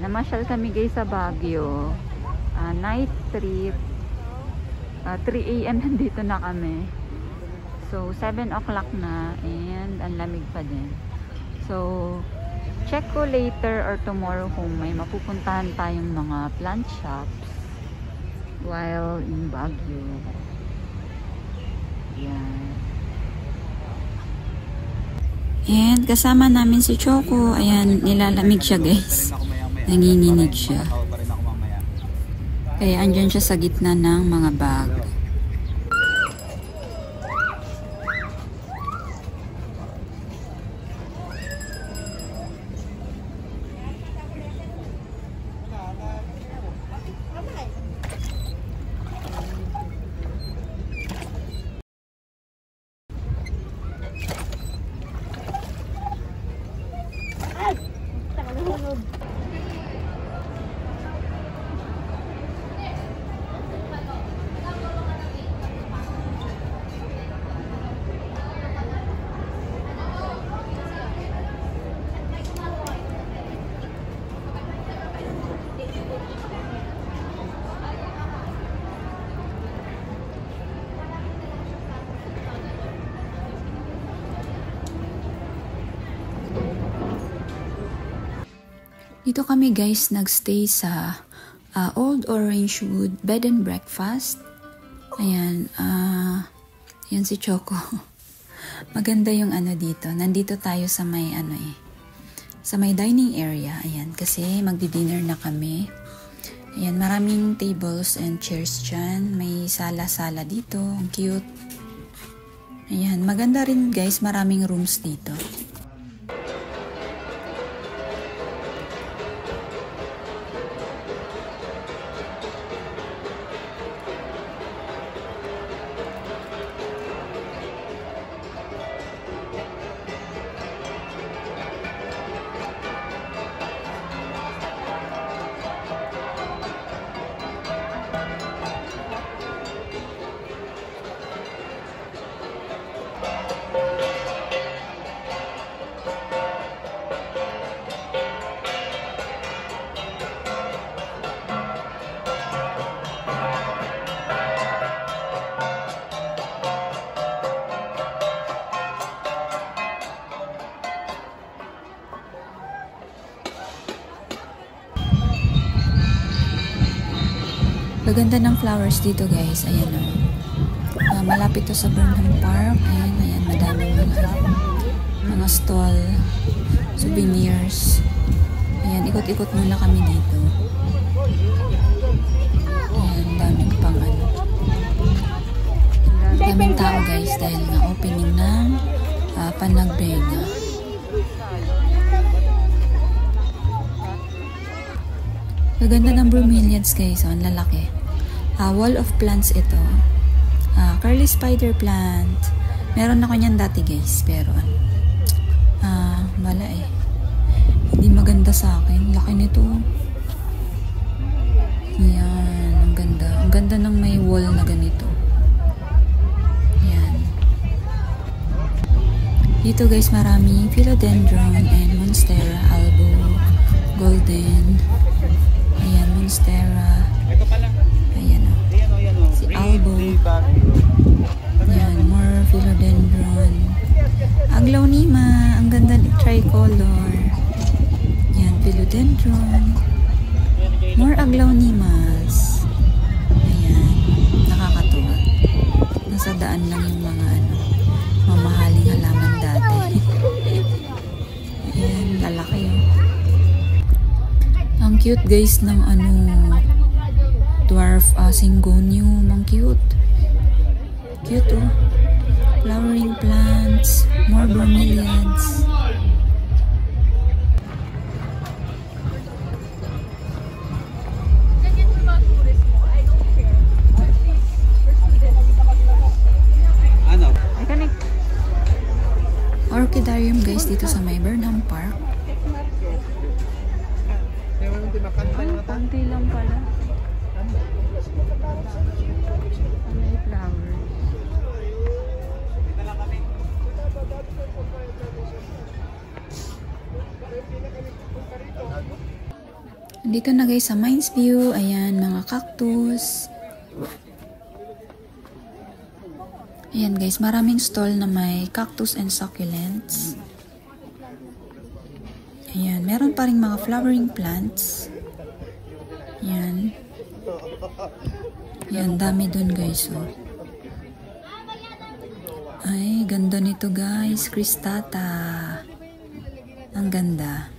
namasyal kami guys sa Baguio. Night trip. 3 AM nandito na kami. So, 7 o'clock na and ang lamig pa din. So, check ko later or tomorrow kung may mapupuntahan tayong mga plant shops while in Baguio. Yan. And kasama namin si Choco. Ayan, nilalamig siya guys. Nanginginig siya. Kaya andyan siya sa gitna ng mga bag. Dito kami guys nagstay sa Old Orangewood Bed and Breakfast. Ayan, yan si Choco. Maganda yung ano dito. Nandito tayo sa may sa may dining area. Ayan, kasi magdi-dinner na kami. Ayan, maraming tables and chairs dyan. May sala-sala dito. Ang cute. Ayan, maganda rin guys. Maraming rooms dito. Gaganda ng flowers dito guys. Ayan o. Malapit to sa Burnham Park. Ayan, ayan. Madaming mga stall. Souvenirs. Ayan, ikot-ikot muna kami dito. Ayan, daming pang ano. Daming tao guys dahil na opening ng Panagbenga. Gaganda ng bromeliads guys. Ang lalaki. Wall of plants ito. Curly spider plant. Meron ako niyan dati guys. Pero wala eh. Hindi maganda sa akin. Laki nito. Yan. Ang ganda. Ang ganda ng may wall na ganito. Yan. Dito guys maraming philodendron and monstera albo. Golden. Ayan. Monstera. Ayan o. Si albo. Ayan. More philodendron. Aglaonema. Ang ganda ni tricolor. Ayan. Philodendron. More aglaonemas. Ayan. Nakakatuwa. Nasa daan lang yung mga mamahaling halaman dati. Ayan. Lalaki yun. Ang cute guys ng dwarf syngonium. Ang cute. Cute oh. Flowering plants. More bromeliads. Orchidarium guys dito sa may Burnham Park. Konti lang pala. May flowers. Dito na guys sa Mines View. Ayan, mga cactus. Ayan guys, maraming stall na may cactus and succulents. Ayan, meron pa rin mga flowering plants. Ayan. Ayan, dami dun guys. Oh. Ay, ganda nito guys. Cristata. Ang ganda.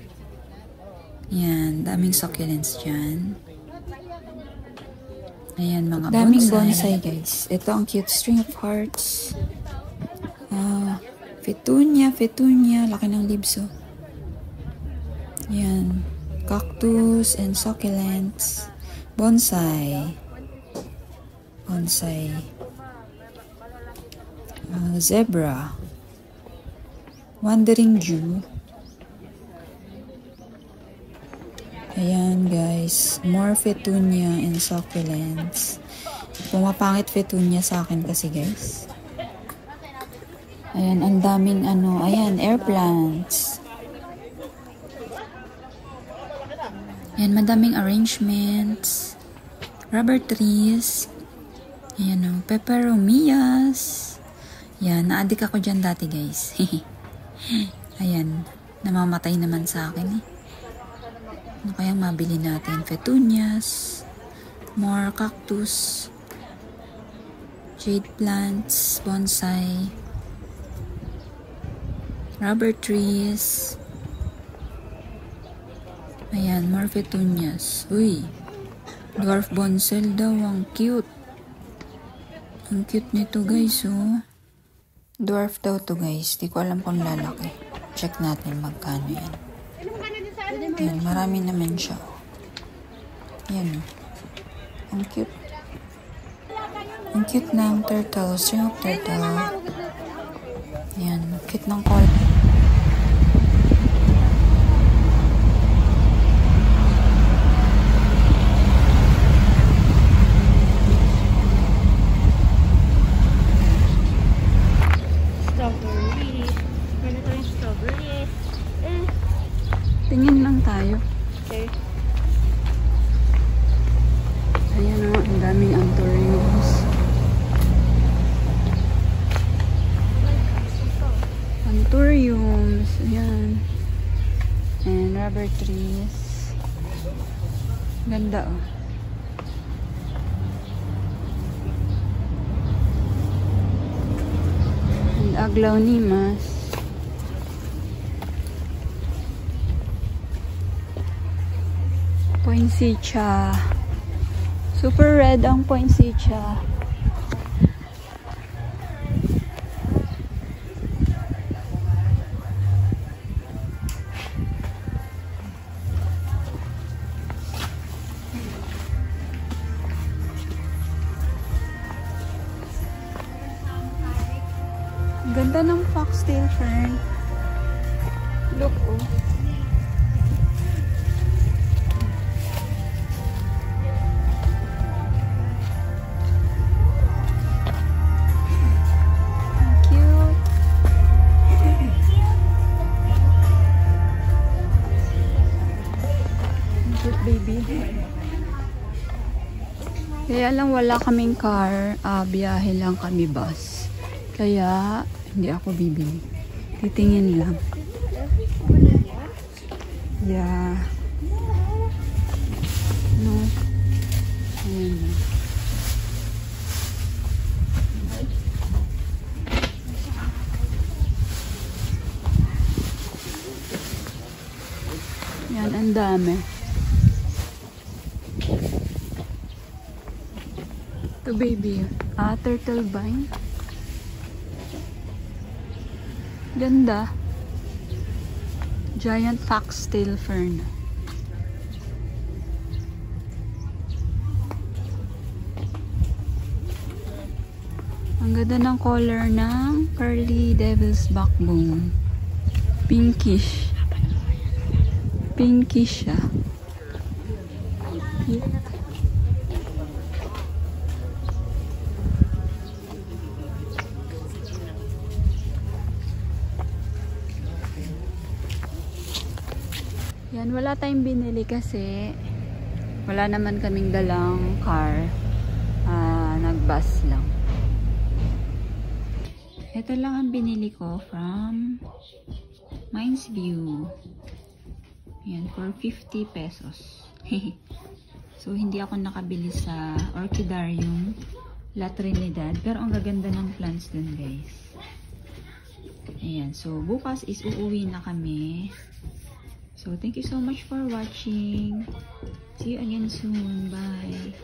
Ayan, daming succulents dyan. Ayan, mga daming bonsai guys. Ito ang cute string of hearts. Petunia. Laki ng leaves oh. Ayan. Cactus and succulents. Bonsai. Zebra. Wandering Jew. Ayan guys, more petunia and succulents. Pumapangit petunia sa akin kasi guys. Ayan, ang daming ayan, air plants. Ayan, madaming arrangements. Rubber trees. Ayan peperomias. Ayan, na-addict ako dyan dati guys. Ayan, namamatay naman sa akin eh. Ano kayang mabili natin? Petunias, more cactus, jade plants, bonsai, rubber trees. Ayan, more petunias. Uy, dwarf bonsai daw. Ang cute. Ang cute nito guys, oh. Dwarf daw to guys. Di ko alam kung lalaki. Check natin magkano yan. Ayan, marami naman siya. Ayan. Ang cute. Ang cute ng turtle. String of turtle. Ayan. Cute ng color. Strawberry. Ganito yung strawberry. Tingin lang tayo. Okay. Ayan o, ang daming anthuriums. Anthuriums. Ayan. And rubber trees. Ganda o. And aglaonimas. Poinsettia. Super red ang poinsettia. Ganda ng foxtail fern. Look oh. Baby. Kaya lang wala kaming car, biyahe lang kami bus. Kaya hindi ako bibili. Titingin lang. Yeah. No. Ayan na. Yan, ang dami. Ito baby, turtle vine. Ganda. Giant foxtail fern. Ang ganda ng color ng curly devil's backbone. Pinkish. Pinkish siya. Yan, wala tayong binili kasi Wala naman kaming dalang car. Nag-bus lang. Ito lang ang binili ko from Mines View. Ayan, for 50 pesos. So, hindi ako nakabili sa Orchidarium La Trinidad. Pero ang gaganda ng plants dun, guys. Ayan. So, bukas is uuwi na kami. So, thank you so much for watching. See you again soon. Bye.